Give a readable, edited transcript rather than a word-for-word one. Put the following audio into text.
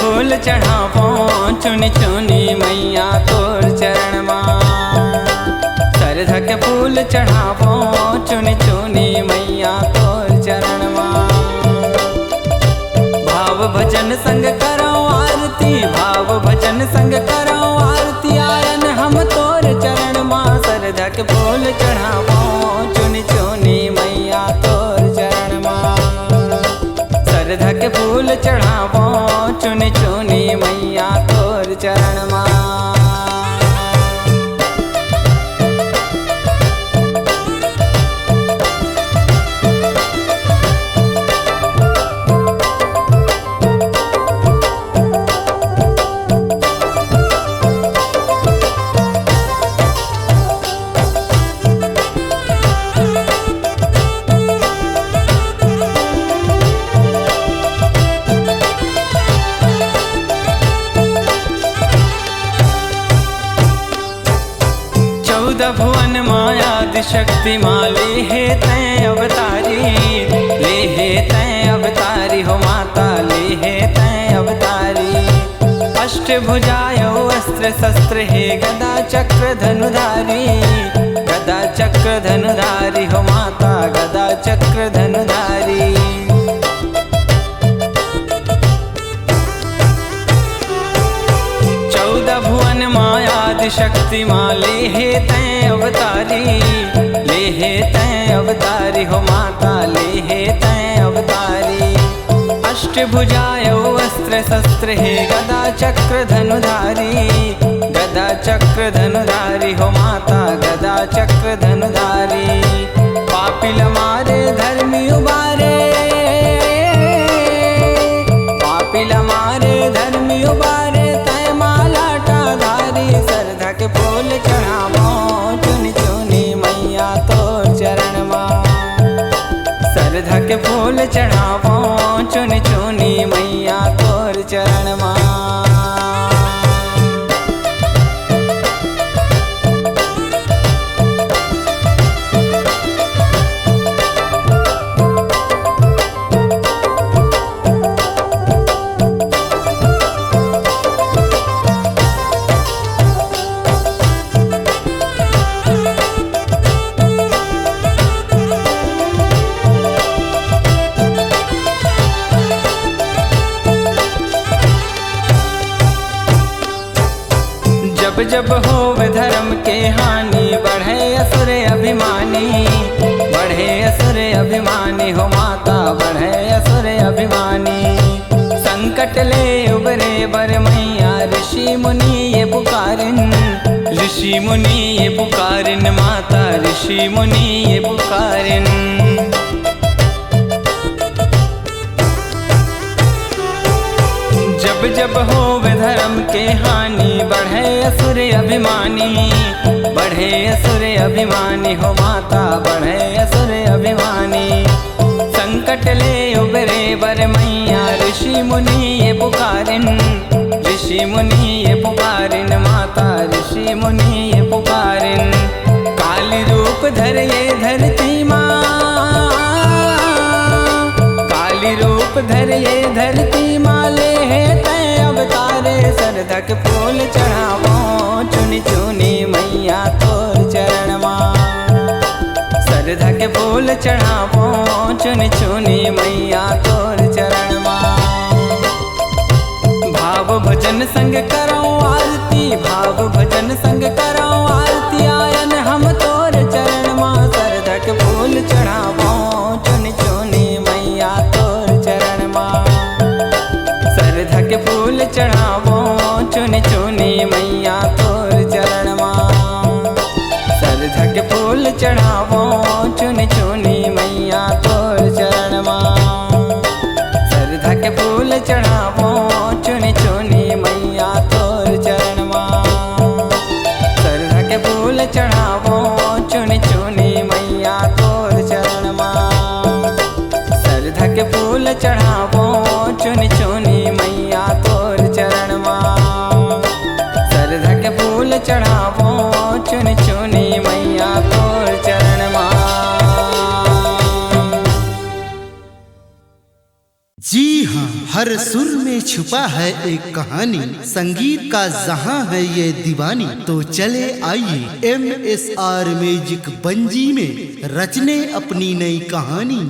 फूल चढ़ावो चुनी चुनी मैया तोर चरण माँ। सरधा के फूल चढ़ावो चुनी चुनी मैया तोर चरण माँ। भाव भजन संग करो आरती, भाव भजन संग करो आरती, आयन हम तोर चरण माँ। सरधा के फूल चढ़ावो चुनी चुनी मैया तोर चरण माँ। सरधा के फूल चढ़ावो चुनी चुनी मैया तोर चरण माँ। भुवन माया शक्ति माले है तय अवतारी, ले है तय अवतारी हो माता, ले है तय अवतारी। अष्टभुजायो अस्त्र शस्त्र है गदा चक्र धनुधारी, गदा चक्र धनुधारी हो माता, गदा चक्र धनुधारी। भुवन माया शक्ति माले है तय अवतारी, ले है तय अवतारी हो माता, ले है तय अवतारी। अष्टभुजायो अस्त्र शस्त्र है गदा चक्र धनुधारी, गदा चक्र धनुधारी हो माता, गदा चक्र धनुधारी। पापिल मारे धर्मी उबारे, पापिल मारे धर्मी उबारे, सरधा के फूल चढ़ावो चुनी चुनी मैया तोर चरण माँ। सरधा के फूल चढ़ावो चुनी चुनी मैया तोर चरण माँ। जब जब होवे धर्म के हानि, बढ़े असुर अभिमानी, बढ़े असुर अभिमानी हो माता, बढ़े असुर अभिमानी। संकट ले उबरे बर मैया, ऋषि मुनि ये पुकारिन, ऋषि मुनि ये पुकारिन माता, ऋषि मुनि ये पुकारिन। जब जब होवे धर्म के हानि, बढ़े असुर अभिमानी, बढ़े असुर अभिमानी हो माता, बढ़े असुर अभिमानी। संकट ले उबरे बर मैया, ऋषि मुनि ये पुकारिन, ऋषि मुनि ये पुकारिन माता, ऋषि मुनि ये पुकारिन। काली रूप धर ये धरती माँ, काली रूप धर ये धरती माँ, ले है तय अवतारे। सरधा के फूल चढ़ावो चुनी चुनी मैया तोर चरण माँ। सरधा के फूल चढ़ावो चुनी चुनी मैया तोर चरण माँ। भाव भजन संग करो आरती, भाव भजन संग करो आरती, आयन हम तोर चरण माँ। सरधा के फूल चढ़ावो चुनी चुनी मैया तोर चरण माँ। सरधा के फूल चढ़ावो चुनी चुनी मैया तोर चरण माँ। सरधा के फूल चढ़ावो चुनी चुनी मैया तोर चरण माँ। सरधा के फूल चढ़ावो चुनी चुनी मैया तोर चरण माँ। सरधा के फूल चढ़ावो चुनी चुनी मैया तोर चरण माँ। सरधा के फूल चढ़ावो चुनी चुनी मैया तोर चरण माँ। सरधा के फूल चढ़ावो चुनी चुनी मैया तोर चरण हर सुर में छुपा है एक कहानी, संगीत का जहां है ये दीवानी। तो चले आइए MSR म्यूजिक बंजी में रचने अपनी नई कहानी।